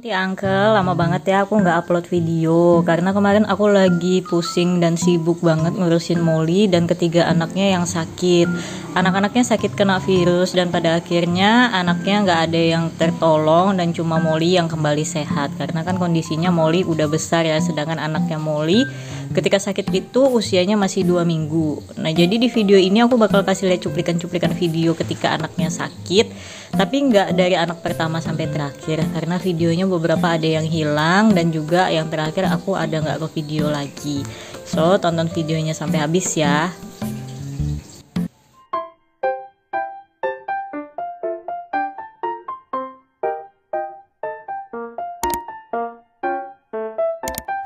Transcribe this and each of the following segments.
Nanti Uncle, lama banget ya aku nggak upload video karena kemarin aku lagi pusing dan sibuk banget ngurusin Molly dan ketiga anaknya yang sakit. Anak-anaknya sakit kena virus dan pada akhirnya anaknya nggak ada yang tertolong dan cuma Molly yang kembali sehat karena kan kondisinya Molly udah besar ya, sedangkan anaknya Molly ketika sakit itu usianya masih 2 minggu. Nah jadi di video ini aku bakal kasih lihat cuplikan-cuplikan video ketika anaknya sakit, tapi nggak dari anak pertama sampai terakhir karena videonya beberapa ada yang hilang dan juga yang terakhir aku ada nggak ke video lagi. So tonton videonya sampai habis ya.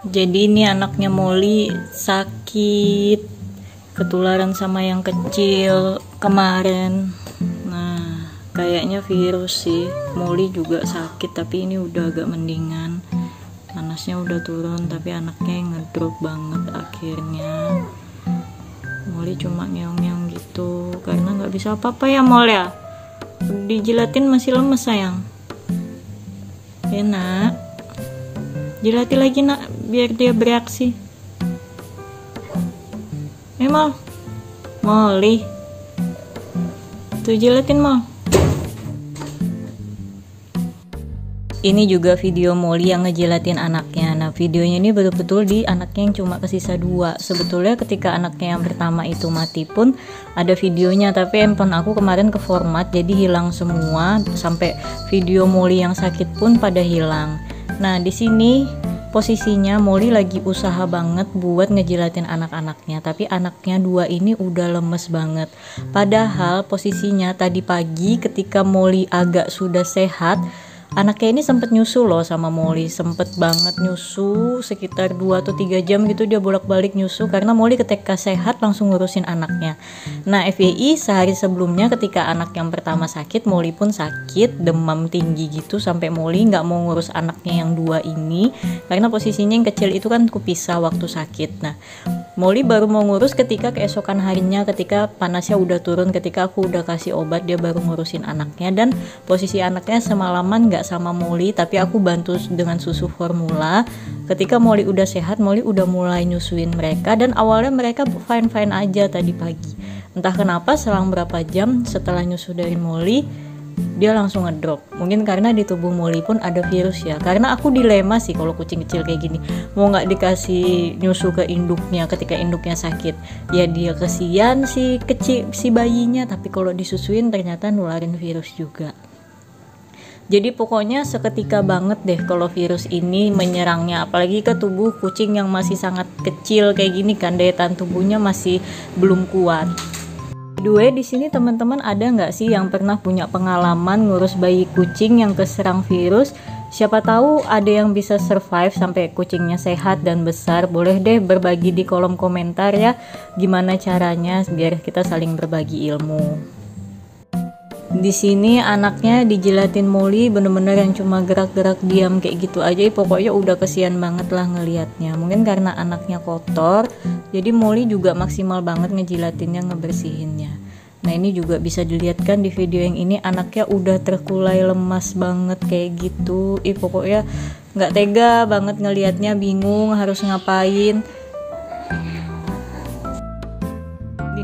Jadi ini anaknya Molly sakit, ketularan sama yang kecil kemarin. Nah kayaknya virus sih. Molly juga sakit tapi ini udah agak mendingan, panasnya udah turun tapi anaknya ngedrop banget akhirnya. Molly cuma ngeong-ngeong gitu karena nggak bisa apa-apa ya Molly ya. Dijilatin masih lemes sayang. Ya nak, jilati lagi nak biar dia bereaksi. Molly tuh jilatin Mol. Ini juga video Molly yang ngejilatin anaknya. Nah videonya ini betul-betul di anaknya yang cuma kesisa 2. Sebetulnya ketika anaknya yang pertama itu mati pun ada videonya, tapi handphone aku kemarin ke format jadi hilang semua, sampai video Molly yang sakit pun pada hilang. Nah di sini posisinya Molly lagi usaha banget buat ngejilatin anak-anaknya, tapi anaknya 2 ini udah lemes banget. Padahal posisinya tadi pagi ketika Molly agak sudah sehat, anaknya ini sempet nyusu loh sama Molly, sempet banget nyusu sekitar 2 atau 3 jam gitu, dia bolak-balik nyusu karena Molly ketika sehat langsung ngurusin anaknya. Nah FYI sehari sebelumnya ketika anak yang pertama sakit, Molly pun sakit, demam tinggi gitu sampai Molly nggak mau ngurus anaknya yang 2 ini karena posisinya yang kecil itu kan kupisah waktu sakit. Nah Molly baru mau ngurus ketika keesokan harinya, ketika panasnya udah turun, ketika aku udah kasih obat, dia baru ngurusin anaknya. Dan posisi anaknya semalaman gak sama Molly, tapi aku bantu dengan susu formula. Ketika Molly udah sehat, Molly udah mulai nyusuin mereka, dan awalnya mereka fine-fine aja tadi pagi. Entah kenapa selang berapa jam setelah nyusu dari Molly, dia langsung ngedrop. Mungkin karena di tubuh Molly pun ada virus ya. Karena aku dilema sih kalau kucing kecil kayak gini, mau nggak dikasih nyusu ke induknya ketika induknya sakit. Ya dia kesian si kecil si bayinya, tapi kalau disusuin ternyata nularin virus juga. Jadi pokoknya seketika banget deh kalau virus ini menyerangnya, apalagi ke tubuh kucing yang masih sangat kecil kayak gini kan, daya tahan tubuhnya masih belum kuat. Di sini teman-teman ada nggak sih yang pernah punya pengalaman ngurus bayi kucing yang keserang virus? Siapa tahu ada yang bisa survive sampai kucingnya sehat dan besar. Boleh deh berbagi di kolom komentar ya, gimana caranya biar kita saling berbagi ilmu. Di sini anaknya dijilatin Molly bener-bener yang cuma gerak-gerak diam kayak gitu aja, pokoknya udah kesian banget lah ngelihatnya. Mungkin karena anaknya kotor, jadi Molly juga maksimal banget ngejilatinnya, ngebersihinnya. Nah ini juga bisa dilihat kan di video yang ini, anaknya udah terkulai lemas banget kayak gitu. Pokoknya nggak tega banget ngelihatnya, bingung harus ngapain.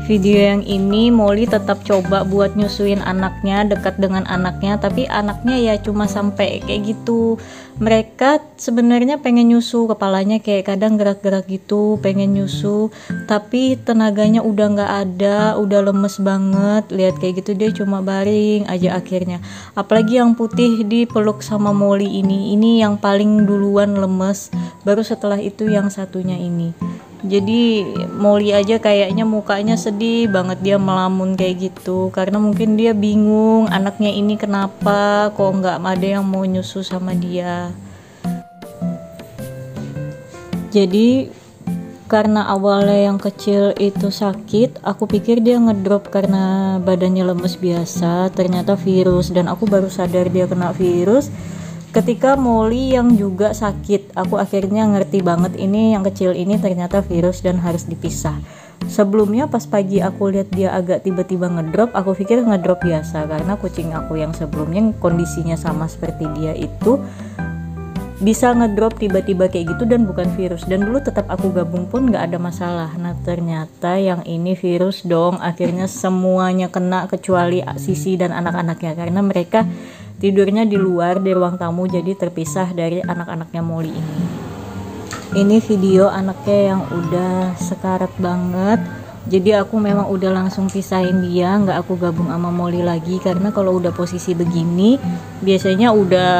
Video yang ini Molly tetap coba buat nyusuin anaknya, dekat dengan anaknya, tapi anaknya ya cuma sampai kayak gitu. Mereka sebenarnya pengen nyusu, kepalanya kayak kadang gerak-gerak gitu, pengen nyusu, tapi tenaganya udah nggak ada, udah lemes banget. Lihat kayak gitu dia cuma baring aja akhirnya. Apalagi yang putih dipeluk sama Molly ini yang paling duluan lemes, baru setelah itu yang satunya ini. Jadi Molly aja kayaknya mukanya sedih banget, dia melamun kayak gitu karena mungkin dia bingung anaknya ini kenapa kok nggak ada yang mau nyusu sama dia. Jadi karena awalnya yang kecil itu sakit, aku pikir dia ngedrop karena badannya lemes biasa, ternyata virus, dan aku baru sadar dia kena virus ketika Molly yang juga sakit. Aku akhirnya ngerti banget ini yang kecil ini ternyata virus dan harus dipisah. Sebelumnya pas pagi aku lihat dia agak tiba-tiba ngedrop, aku pikir ngedrop biasa karena kucing aku yang sebelumnya kondisinya sama seperti dia itu bisa ngedrop tiba-tiba kayak gitu dan bukan virus. Dan dulu tetap aku gabung pun nggak ada masalah. Nah ternyata yang ini virus dong, akhirnya semuanya kena kecuali Sisi dan anak-anaknya, karena mereka tidurnya di luar di ruang tamu, jadi terpisah dari anak-anaknya Molly ini. Ini video anaknya yang udah sekarat banget, jadi aku memang udah langsung pisahin dia, nggak aku gabung sama Molly lagi, karena kalau udah posisi begini biasanya udah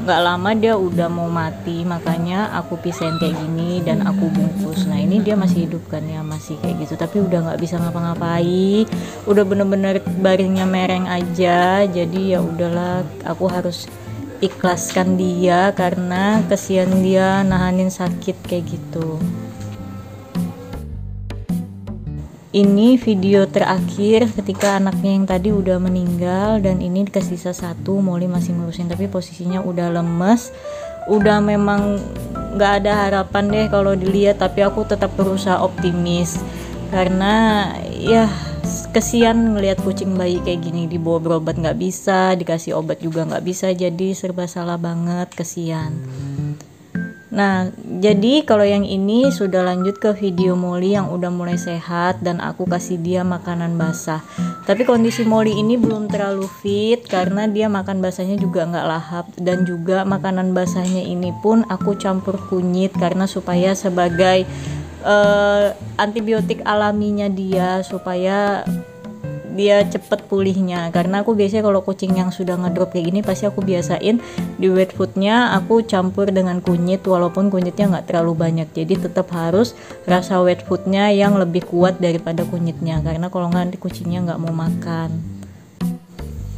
nggak lama dia udah mau mati, makanya aku pisahin kayak gini dan aku bungkus. Nah ini dia masih hidup kan ya, masih kayak gitu, tapi udah nggak bisa ngapa-ngapain, udah bener-bener baringnya mereng aja. Jadi ya udahlah, aku harus ikhlaskan dia karena kesian dia nahanin sakit kayak gitu. Ini video terakhir ketika anaknya yang tadi udah meninggal, dan ini dikasih sisa satu, Molly masih ngurusin, tapi posisinya udah lemes, udah memang nggak ada harapan deh kalau dilihat. Tapi aku tetap berusaha optimis karena ya kesian ngelihat kucing bayi kayak gini, dibawa berobat nggak bisa, dikasih obat juga nggak bisa, jadi serba salah banget, kesian. Nah, jadi kalau yang ini sudah lanjut ke video Molly yang udah mulai sehat dan aku kasih dia makanan basah. Tapi kondisi Molly ini belum terlalu fit karena dia makan basahnya juga nggak lahap, dan juga makanan basahnya ini pun aku campur kunyit karena supaya sebagai antibiotik alaminya dia, supaya dia cepet pulihnya. Karena aku biasanya kalau kucing yang sudah ngedrop kayak gini pasti aku biasain di wet foodnya aku campur dengan kunyit, walaupun kunyitnya nggak terlalu banyak, jadi tetap harus rasa wet foodnya yang lebih kuat daripada kunyitnya, karena kalau nggak nanti kucingnya nggak mau makan.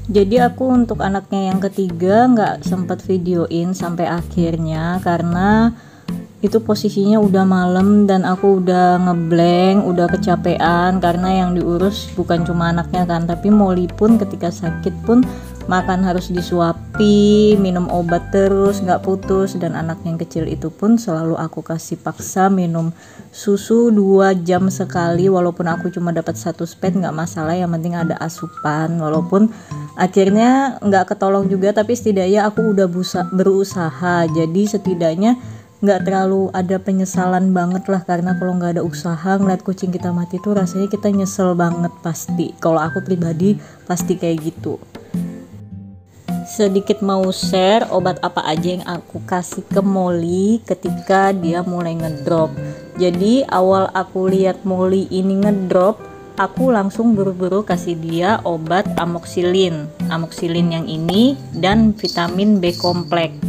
Jadi aku untuk anaknya yang ketiga nggak sempat videoin sampai akhirnya karena itu posisinya udah malam dan aku udah ngeblank, udah kecapean karena yang diurus bukan cuma anaknya kan, tapi Molly pun ketika sakit pun makan harus disuapi, minum obat terus nggak putus, dan anak yang kecil itu pun selalu aku kasih paksa minum susu 2 jam sekali, walaupun aku cuma dapat 1 spet nggak masalah, yang penting ada asupan. Walaupun akhirnya nggak ketolong juga, tapi setidaknya aku udah berusaha, jadi setidaknya nggak terlalu ada penyesalan banget lah, karena kalau nggak ada usaha ngeliat kucing kita mati tuh rasanya kita nyesel banget pasti. Kalau aku pribadi pasti kayak gitu. Sedikit mau share obat apa aja yang aku kasih ke Molly ketika dia mulai ngedrop. Jadi awal aku lihat Molly ini ngedrop, aku langsung buru-buru kasih dia obat amoxicillin yang ini dan vitamin B kompleks.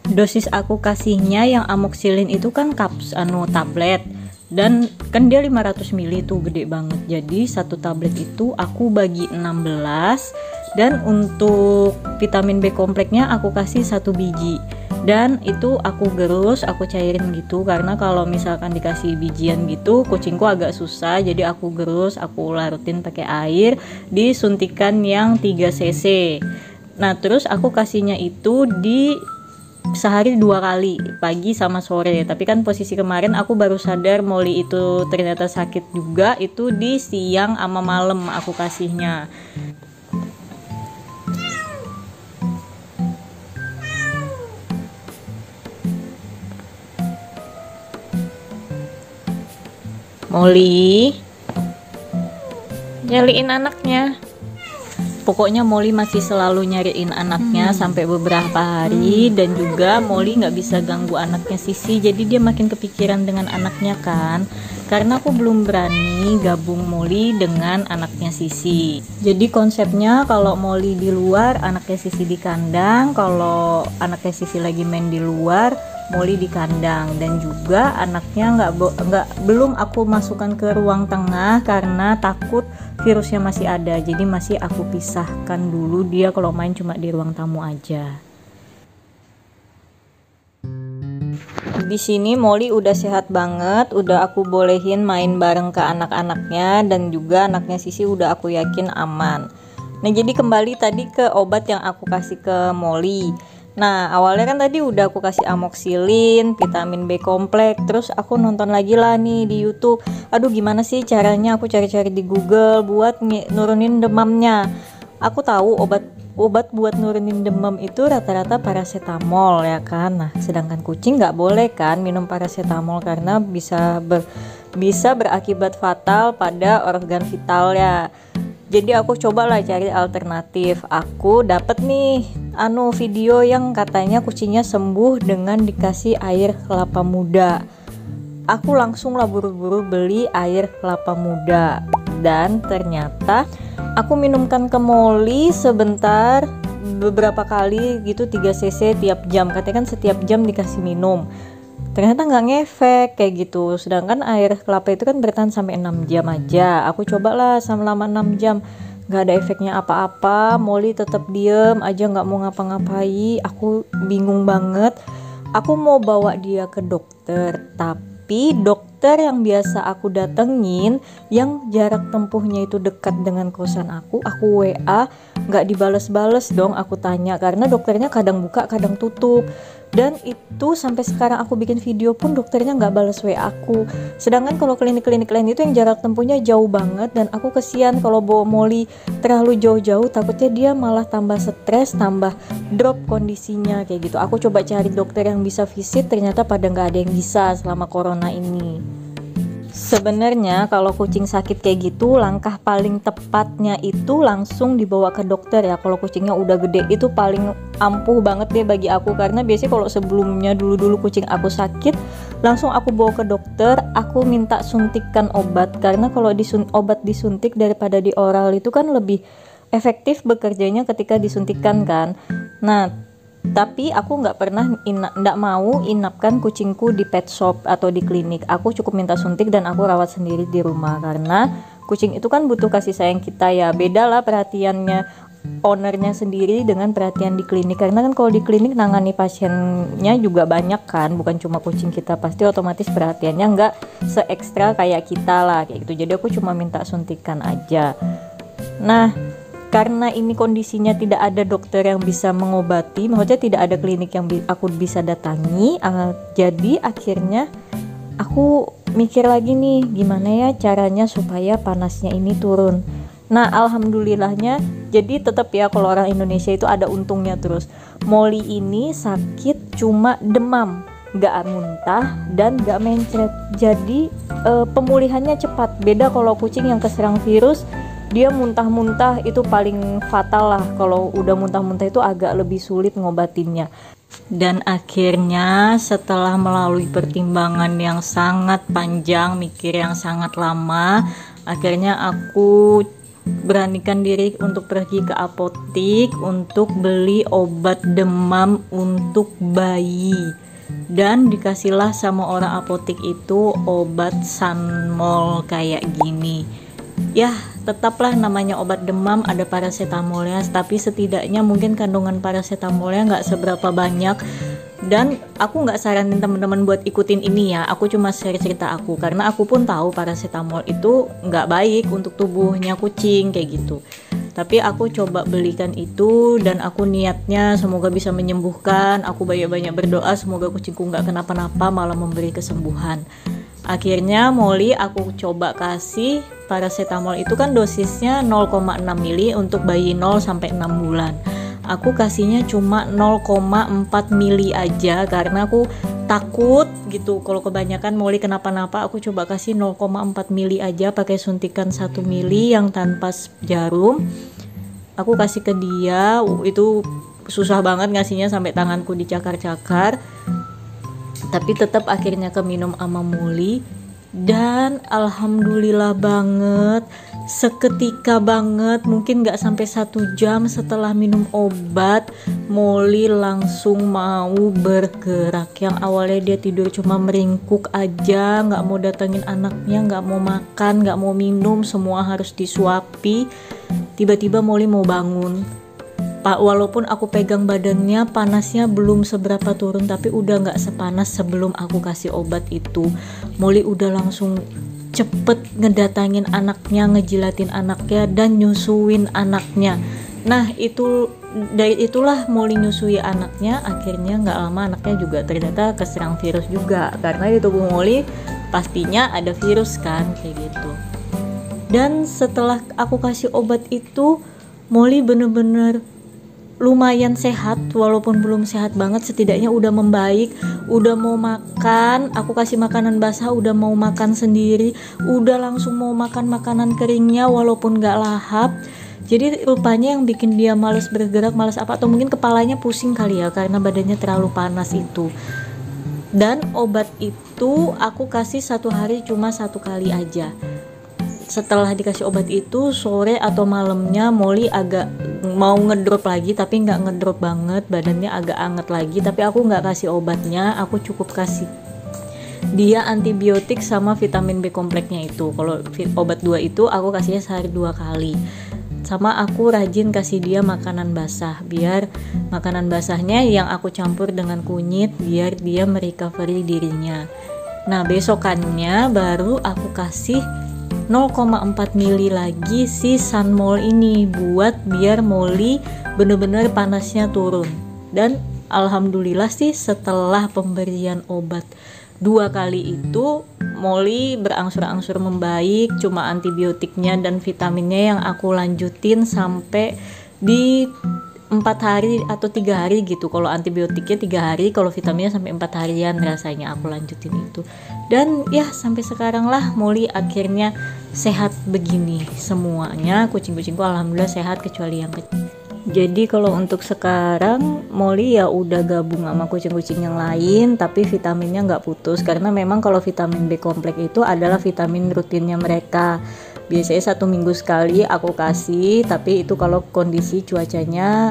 Dosis aku kasihnya yang amoxicillin itu kan tablet, dan kan dia 500 ml tuh gede banget, jadi satu tablet itu aku bagi 16, dan untuk vitamin B kompleksnya aku kasih 1 biji, dan itu aku gerus, aku cairin gitu, karena kalau misalkan dikasih bijian gitu kucingku agak susah, jadi aku gerus, aku larutin pakai air, disuntikan yang 3 cc. Nah terus aku kasihnya itu di sehari 2 kali, pagi sama sore. Tapi kan posisi kemarin aku baru sadar Molly itu ternyata sakit juga, itu di siang sama malam aku kasihnya. Molly nyariin anaknya. Pokoknya Molly masih selalu nyariin anaknya sampai beberapa hari, dan juga Molly nggak bisa ganggu anaknya Sisi, jadi dia makin kepikiran dengan anaknya kan, karena aku belum berani gabung Molly dengan anaknya Sisi. Jadi konsepnya kalau Molly di luar, anaknya Sisi di kandang, kalau anaknya Sisi lagi main di luar, Molly di kandang. Dan juga anaknya belum aku masukkan ke ruang tengah karena takut virusnya masih ada, jadi masih aku pisahkan dulu, dia kalau main cuma di ruang tamu aja. Di sini Molly udah sehat banget, udah aku bolehin main bareng ke anak-anaknya, dan juga anaknya Sisi udah aku yakin aman. Nah jadi kembali tadi ke obat yang aku kasih ke Molly. Nah awalnya kan tadi udah aku kasih amoxicillin, vitamin B kompleks, terus aku nonton lagi lah nih di YouTube. Aduh gimana sih caranya, aku cari-cari di Google buat nurunin demamnya. Aku tahu obat obat buat nurunin demam itu rata-rata paracetamol ya kan. Nah sedangkan kucing nggak boleh kan minum paracetamol karena bisa berakibat fatal pada organ vitalnya. Jadi aku cobalah cari alternatif. Aku dapet nih video yang katanya kucingnya sembuh dengan dikasih air kelapa muda. Aku langsung lah buru-buru beli air kelapa muda, dan ternyata aku minumkan ke Molly sebentar, beberapa kali gitu, 3 cc tiap jam. Katanya kan setiap jam dikasih minum. Ternyata nggak ngefek kayak gitu. Sedangkan air kelapa itu kan bertahan sampai 6 jam aja. Aku cobalah selama 6 jam, nggak ada efeknya apa-apa. Molly tetap diem aja, nggak mau ngapa-ngapai. Aku bingung banget. Aku mau bawa dia ke dokter, tapi dokter yang biasa aku datengin yang jarak tempuhnya itu dekat dengan kosan aku WA, nggak dibales-bales dong. Aku tanya karena dokternya kadang buka kadang tutup, dan itu sampai sekarang aku bikin video pun dokternya nggak balas WA aku. Sedangkan kalau klinik-klinik lain itu yang jarak tempuhnya jauh banget, dan aku kesian kalau bawa Molly terlalu jauh-jauh, takutnya dia malah tambah stres, tambah drop kondisinya kayak gitu. Aku coba cari dokter yang bisa visit, ternyata pada nggak ada yang bisa selama corona ini. Sebenarnya kalau kucing sakit kayak gitu, langkah paling tepatnya itu langsung dibawa ke dokter ya. Kalau kucingnya udah gede itu paling ampuh banget deh bagi aku, karena biasanya kalau sebelumnya dulu kucing aku sakit, langsung aku bawa ke dokter, aku minta suntikan obat, karena kalau obat disuntik daripada di oral itu kan lebih efektif bekerjanya ketika disuntikan kan. Nah tapi aku nggak pernah mau inapkan kucingku di pet shop atau di klinik. Aku cukup minta suntik dan aku rawat sendiri di rumah, karena kucing itu kan butuh kasih sayang kita ya. Beda lah perhatiannya ownernya sendiri dengan perhatian di klinik, karena kan kalau di klinik nangani pasiennya juga banyak kan, bukan cuma kucing kita, pasti otomatis perhatiannya nggak se-ekstra kayak kita lah kayak gitu. Jadi aku cuma minta suntikan aja. Nah karena ini kondisinya tidak ada dokter yang bisa mengobati, maksudnya tidak ada klinik yang aku bisa datangi, jadi akhirnya aku mikir lagi nih gimana ya caranya supaya panasnya ini turun. Nah alhamdulillahnya, jadi tetap ya kalau orang Indonesia itu ada untungnya terus. Molly ini sakit cuma demam, gak muntah dan gak mencret, jadi pemulihannya cepat. Beda kalau kucing yang keserang virus, dia muntah-muntah itu paling fatal lah. Kalau udah muntah-muntah itu agak lebih sulit ngobatinnya. Dan akhirnya setelah melalui pertimbangan yang sangat panjang, mikir yang sangat lama, akhirnya aku beranikan diri untuk pergi ke apotik untuk beli obat demam untuk bayi. Dan dikasihlah sama orang apotik itu obat Sanmol kayak gini. Ya tetaplah namanya obat demam, ada paracetamolnya, tapi setidaknya mungkin kandungan paracetamolnya nggak seberapa banyak. Dan aku nggak saranin teman-teman buat ikutin ini ya, aku cuma share cerita aku, karena aku pun tahu paracetamol itu nggak baik untuk tubuhnya kucing kayak gitu. Tapi aku coba belikan itu, dan aku niatnya semoga bisa menyembuhkan. Aku banyak-banyak berdoa semoga kucingku nggak kenapa-napa, malah memberi kesembuhan. Akhirnya Molly aku coba kasih paracetamol itu kan dosisnya 0,6 mili untuk bayi 0 sampai 6 bulan. Aku kasihnya cuma 0,4 mili aja karena aku takut gitu kalau kebanyakan Molly kenapa-napa. Aku coba kasih 0,4 mili aja pakai suntikan 1 mili yang tanpa jarum. Aku kasih ke dia, itu susah banget ngasihnya sampai tanganku dicakar-cakar. Tapi tetap akhirnya keminum sama Molly, dan alhamdulillah banget, seketika banget, mungkin gak sampai 1 jam setelah minum obat, Molly langsung mau bergerak. Yang awalnya dia tidur cuma meringkuk aja, gak mau datengin anaknya, gak mau makan, gak mau minum, semua harus disuapi. Tiba-tiba Molly mau bangun. Walaupun aku pegang badannya, panasnya belum seberapa turun, tapi udah gak sepanas sebelum aku kasih obat itu. Molly udah langsung cepet ngedatangin anaknya, ngejilatin anaknya, dan nyusuin anaknya. Nah itu dari itulah Molly nyusui anaknya. Akhirnya gak lama anaknya juga ternyata keserang virus juga, karena di tubuh Molly pastinya ada virus kan kayak gitu. Dan setelah aku kasih obat itu, Molly bener-bener lumayan sehat, walaupun belum sehat banget, setidaknya udah membaik, udah mau makan, aku kasih makanan basah udah mau makan sendiri, udah langsung mau makan makanan keringnya walaupun gak lahap. Jadi rupanya yang bikin dia malas bergerak, malas apa, atau mungkin kepalanya pusing kali ya karena badannya terlalu panas itu. Dan obat itu aku kasih 1 hari cuma 1 kali aja. Setelah dikasih obat itu, sore atau malamnya Molly agak mau ngedrop lagi, tapi nggak ngedrop banget, badannya agak anget lagi. Tapi aku nggak kasih obatnya, aku cukup kasih dia antibiotik sama vitamin B kompleksnya itu. Kalau obat 2 itu aku kasihnya sehari 2 kali. Sama aku rajin kasih dia makanan basah, biar makanan basahnya yang aku campur dengan kunyit biar dia merecovery dirinya. Nah besokannya baru aku kasih 0,4 mili lagi si Sunmol ini buat biar Molly bener-bener panasnya turun. Dan alhamdulillah sih setelah pemberian obat 2 kali itu Molly berangsur-angsur membaik, cuma antibiotiknya dan vitaminnya yang aku lanjutin sampai di 4 hari atau 3 hari gitu. Kalau antibiotiknya 3 hari, kalau vitaminnya sampai 4 harian rasanya aku lanjutin itu. Dan ya sampai sekarang lah Molly akhirnya sehat begini semuanya. Kucing-kucingku alhamdulillah sehat kecuali yang kecil. Jadi kalau untuk sekarang Molly ya udah gabung sama kucing-kucing yang lain, tapi vitaminnya nggak putus karena memang kalau vitamin B kompleks itu adalah vitamin rutinnya mereka. Biasanya 1 minggu sekali aku kasih, tapi itu kalau kondisi cuacanya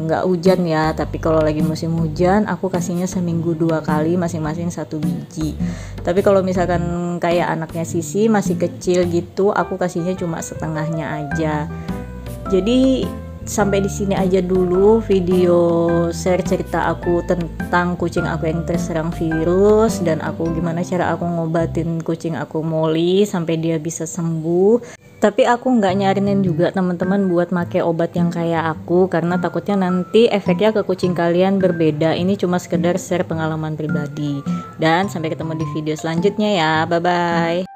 nggak hujan ya. Tapi kalau lagi musim hujan aku kasihnya seminggu 2 kali, masing-masing 1 biji. Tapi kalau misalkan kayak anaknya Sisi masih kecil gitu, aku kasihnya cuma setengahnya aja. Jadi sampai di sini aja dulu video share cerita aku tentang kucing aku yang terserang virus dan aku gimana cara aku ngobatin kucing aku Molly sampai dia bisa sembuh. Tapi aku nggak nyarinin juga teman-teman buat make obat yang kayak aku karena takutnya nanti efeknya ke kucing kalian berbeda. Ini cuma sekedar share pengalaman pribadi. Dan sampai ketemu di video selanjutnya ya. Bye bye.